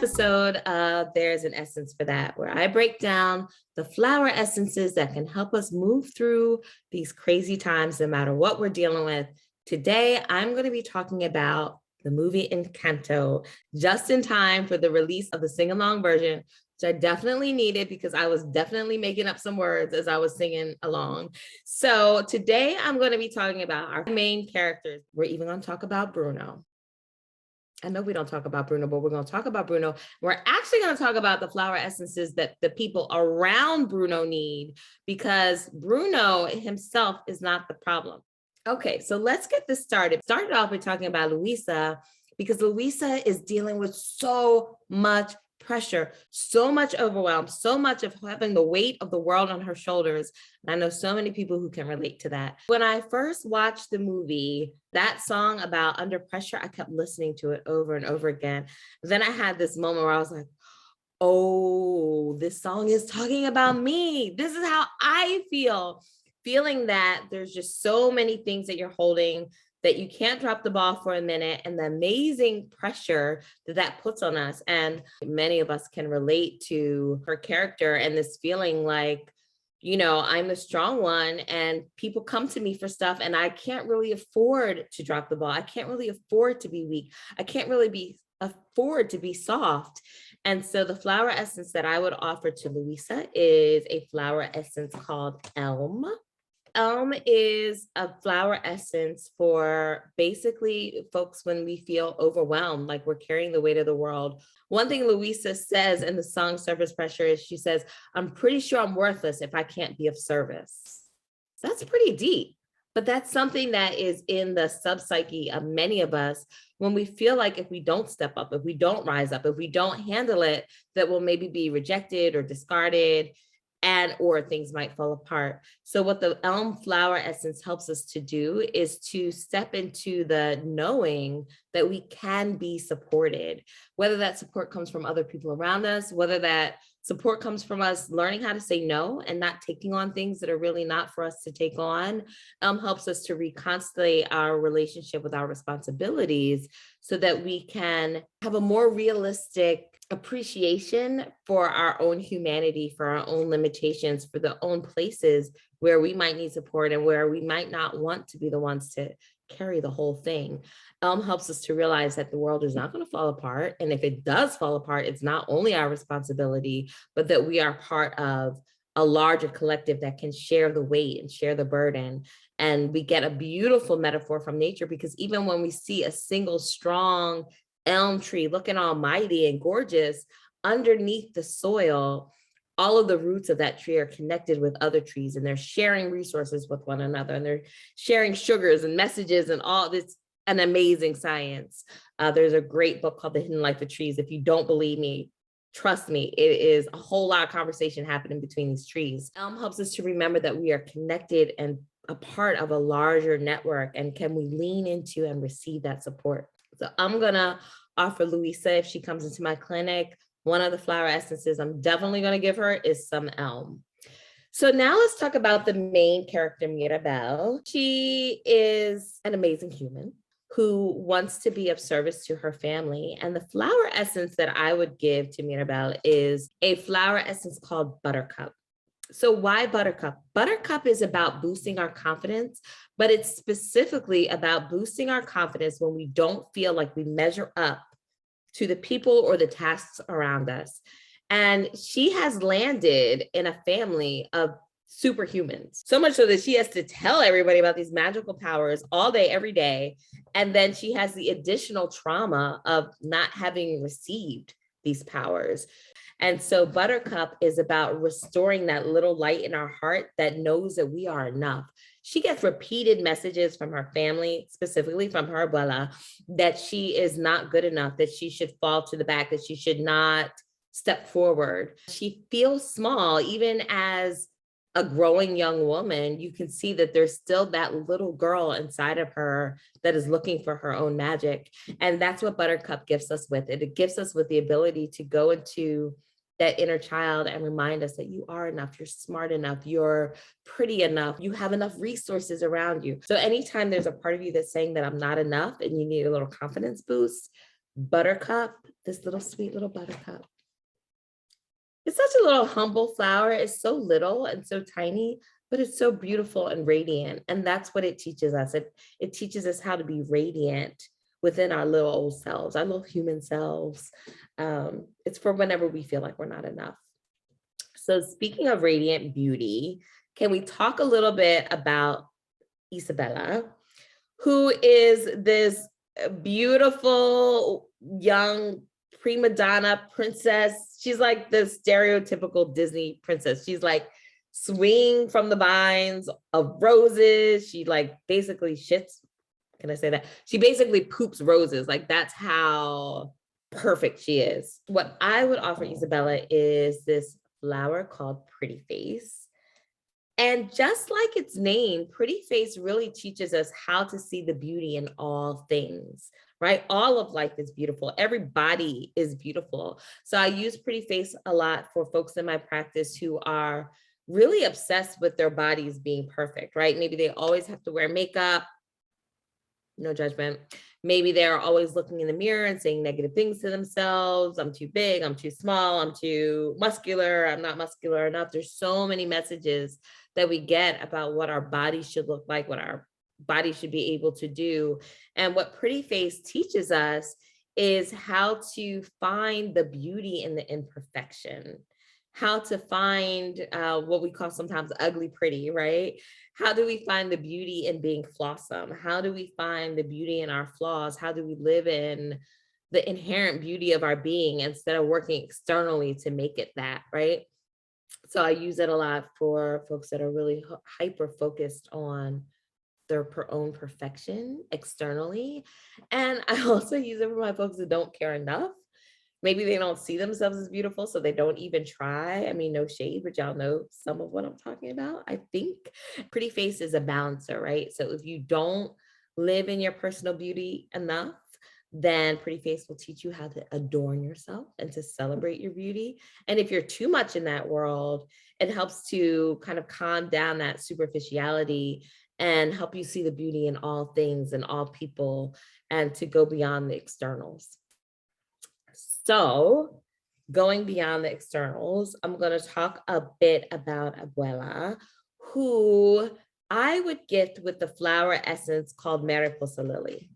episode of There's an Essence for That, where I break down the flower essences that can help us move through these crazy times, no matter what we're dealing with. Today, I'm going to be talking about the movie Encanto, just in time for the release of the sing-along version, which I definitely needed because I was definitely making up some words as I was singing along. So today, I'm going to be talking about our main characters. We're even going to talk about Bruno. I know we don't talk about Bruno, but we're going to talk about Bruno. We're actually going to talk about the flower essences that the people around Bruno need, because Bruno himself is not the problem. Okay, so let's get this started. Started off with talking about Luisa, because Luisa is dealing with so much pressure, so much overwhelm, so much of having the weight of the world on her shoulders. And I know so many people who can relate to that. When I first watched the movie, that song about Under Pressure, I kept listening to it over and over again. Then I had this moment where I was like, oh, this song is talking about me. This is how I feel. Feeling that there's just so many things that you're holding that you can't drop the ball for a minute, and the amazing pressure that that puts on us. And many of us can relate to her character and this feeling like, you know, I'm the strong one and people come to me for stuff and I can't really afford to drop the ball. I can't really afford to be weak. I can't really afford to be soft. And so the flower essence that I would offer to Luisa is a flower essence called Elm. Elm is a flower essence for basically folks when we feel overwhelmed, like we're carrying the weight of the world. One thing Luisa says in the song Surface Pressure is she says, I'm pretty sure I'm worthless if I can't be of service. That's pretty deep, but that's something that is in the subpsyche of many of us when we feel like if we don't step up, if we don't rise up, if we don't handle it, that we'll maybe be rejected or discarded, and or things might fall apart. So what the elm flower essence helps us to do is to step into the knowing that we can be supported, whether that support comes from other people around us, whether that support comes from us learning how to say no and not taking on things that are really not for us to take on. Helps us to reconstellate our relationship with our responsibilities so that we can have a more realistic appreciation for our own humanity, for our own limitations, for the own places where we might need support and where we might not want to be the ones to carry the whole thing. Helps us to realize that the world is not going to fall apart. And if it does fall apart, it's not only our responsibility, but that we are part of a larger collective that can share the weight and share the burden. And we get a beautiful metaphor from nature, because even when we see a single strong elm tree looking all mighty and gorgeous, underneath the soil, all of the roots of that tree are connected with other trees, and they're sharing resources with one another, and they're sharing sugars and messages and all this, an amazing science. There's a great book called The Hidden Life of Trees. If you don't believe me, trust me, it is a whole lot of conversation happening between these trees. Elm helps us to remember that we are connected and a part of a larger network, and can we lean into and receive that support? So I'm gonna offer Luisa, if she comes into my clinic, one of the flower essences I'm definitely gonna give her is some elm. So now let's talk about the main character, Mirabel. She is an amazing human who wants to be of service to her family. And the flower essence that I would give to Mirabel is a flower essence called Buttercup. So why Buttercup? Buttercup is about boosting our confidence, but it's specifically about boosting our confidence when we don't feel like we measure up to the people or the tasks around us. And she has landed in a family of superhumans, so much so that she has to tell everybody about these magical powers all day, every day. And then she has the additional trauma of not having received these powers. And so Buttercup is about restoring that little light in our heart that knows that we are enough. She gets repeated messages from her family, specifically from her Abuela, that she is not good enough, that she should fall to the back, that she should not step forward. She feels small, even as a growing young woman. You can see that there's still that little girl inside of her that is looking for her own magic. And that's what Buttercup gifts us with. It gives us with the ability to go into that inner child and remind us that you are enough, you're smart enough, you're pretty enough, you have enough resources around you. So anytime there's a part of you that's saying that I'm not enough and you need a little confidence boost, Buttercup, this little sweet little buttercup. It's such a little humble flower. It's so little and so tiny, but it's so beautiful and radiant. And that's what it teaches us. It teaches us how to be radiant within our little old selves, our little human selves. It's for whenever we feel like we're not enough. So speaking of radiant beauty, can we talk a little bit about Isabella, who is this beautiful young prima donna princess? She's like the stereotypical Disney princess. She's like swinging from the vines of roses. She like basically shits. Can I say that? She basically poops roses. Like that's how perfect she is. What I would offer Isabella is this flower called Pretty Face. And just like its name, Pretty Face really teaches us how to see the beauty in all things, right? All of life is beautiful. Everybody is beautiful. So I use Pretty Face a lot for folks in my practice who are really obsessed with their bodies being perfect, right? Maybe they always have to wear makeup, no judgment. Maybe they're always looking in the mirror and saying negative things to themselves. I'm too big, I'm too small, I'm too muscular, I'm not muscular enough. There's so many messages that we get about what our body should look like, what our body should be able to do. And what Pretty Face teaches us is how to find the beauty in the imperfection, how to find what we call sometimes ugly pretty, right? How do we find the beauty in being flawsome? How do we find the beauty in our flaws? How do we live in the inherent beauty of our being instead of working externally to make it that, right? So I use it a lot for folks that are really hyper focused on their own perfection externally. And I also use it for my folks that don't care enough. Maybe they don't see themselves as beautiful, so they don't even try. I mean, no shade, but y'all know some of what I'm talking about, I think. Pretty Face is a balancer, right? So if you don't live in your personal beauty enough, then Pretty Face will teach you how to adorn yourself and to celebrate your beauty. And if you're too much in that world, it helps to kind of calm down that superficiality and help you see the beauty in all things and all people and to go beyond the externals. So going beyond the externals, I'm going to talk a bit about Abuela, who I would gift with the flower essence called Mariposa Lily.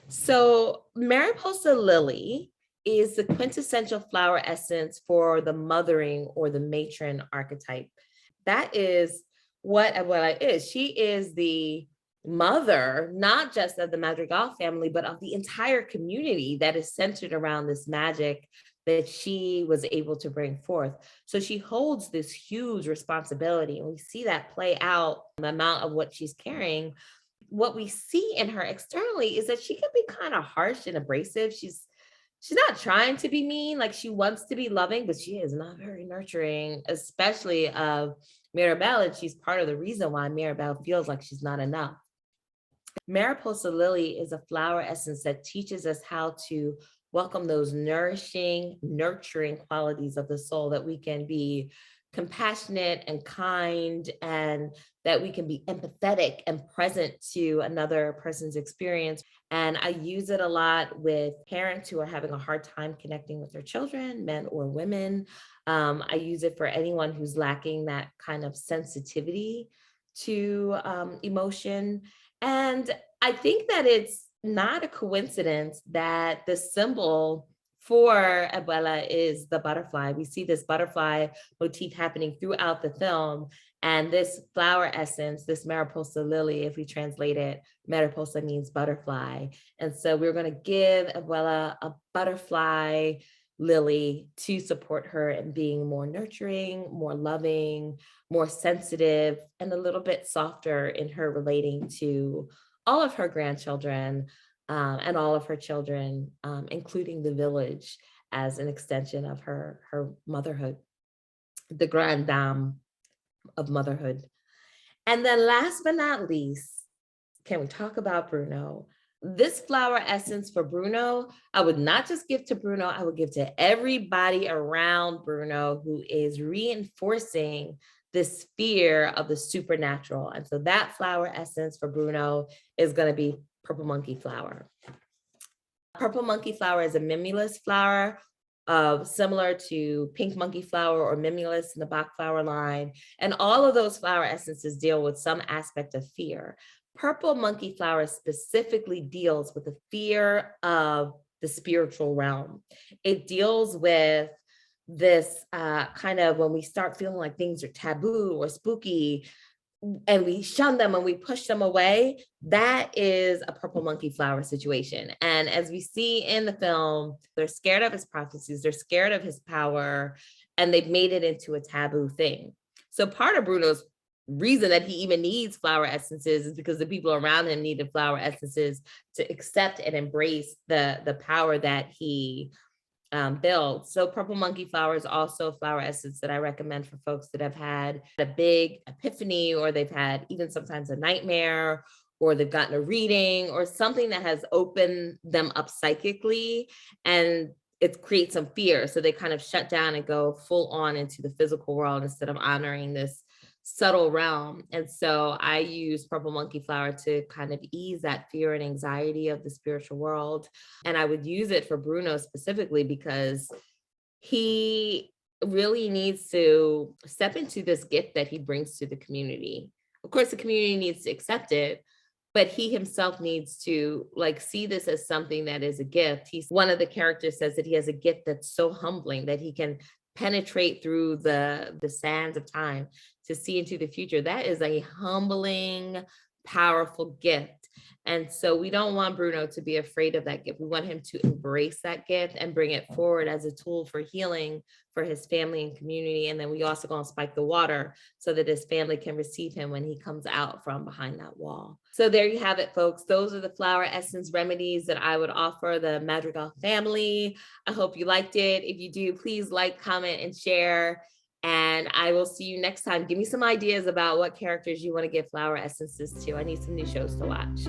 So Mariposa Lily is the quintessential flower essence for the mothering or the matron archetype. That is what Abuela is. She is the mother, not just of the Madrigal family, but of the entire community that is centered around this magic that she was able to bring forth. So she holds this huge responsibility. And we see that play out the amount of what she's carrying. What we see in her externally is that she can be kind of harsh and abrasive. She's not trying to be mean, like she wants to be loving, but she is not very nurturing, especially of Mirabelle. And she's part of the reason why Mirabelle feels like she's not enough. Mariposa Lily is a flower essence that teaches us how to welcome those nourishing, nurturing qualities of the soul, that we can be compassionate and kind, and that we can be empathetic and present to another person's experience. And I use it a lot with parents who are having a hard time connecting with their children, men or women. I use it for anyone who's lacking that kind of sensitivity to emotion. And I think that it's not a coincidence that the symbol for Abuela is the butterfly. We see this butterfly motif happening throughout the film. And this flower essence, this Mariposa Lily, if we translate it, Mariposa means butterfly. And so we're going to give Abuela a butterfly lily to support her in being more nurturing, more loving, more sensitive, and a little bit softer in her relating to all of her grandchildren and all of her children, including the village as an extension of her motherhood, the grande dame of motherhood. And then last but not least, can we talk about Bruno? This flower essence for Bruno, I would not just give to Bruno, I would give to everybody around Bruno who is reinforcing this fear of the supernatural. And so that flower essence for Bruno is going to be purple monkey flower. Purple monkey flower is a mimulus flower, similar to pink monkey flower or mimulus in the Bach flower line. And all of those flower essences deal with some aspect of fear. Purple monkey flower specifically deals with the fear of the spiritual realm. It deals with this kind of when we start feeling like things are taboo or spooky, and we shun them and we push them away, that is a purple monkey flower situation. And as we see in the film, they're scared of his prophecies, they're scared of his power, and they've made it into a taboo thing. So part of Bruno's reason that he even needs flower essences is because the people around him needed flower essences to accept and embrace the power that he build. So purple monkey flower is also a flower essence that I recommend for folks that have had a big epiphany, or they've had even sometimes a nightmare, or they've gotten a reading or something that has opened them up psychically, and it creates some fear. So they kind of shut down and go full on into the physical world instead of honoring this subtle realm. And so I use purple monkey flower to kind of ease that fear and anxiety of the spiritual world. And I would use it for Bruno specifically because he really needs to step into this gift that he brings to the community. Of course, the community needs to accept it, but he himself needs to see this as something that is a gift. One of the characters says that he has a gift that's so humbling that he can penetrate through the sands of time to see into the future. That is a humbling, powerful gift. And so we don't want Bruno to be afraid of that gift. We want him to embrace that gift and bring it forward as a tool for healing for his family and community. And then we also going to spike the water so that his family can receive him when he comes out from behind that wall. So there you have it, folks. Those are the flower essence remedies that I would offer the Madrigal family. I hope you liked it. If you do, please like, comment, and share. And I will see you next time. Give me some ideas about what characters you want to give flower essences to. I need some new shows to watch.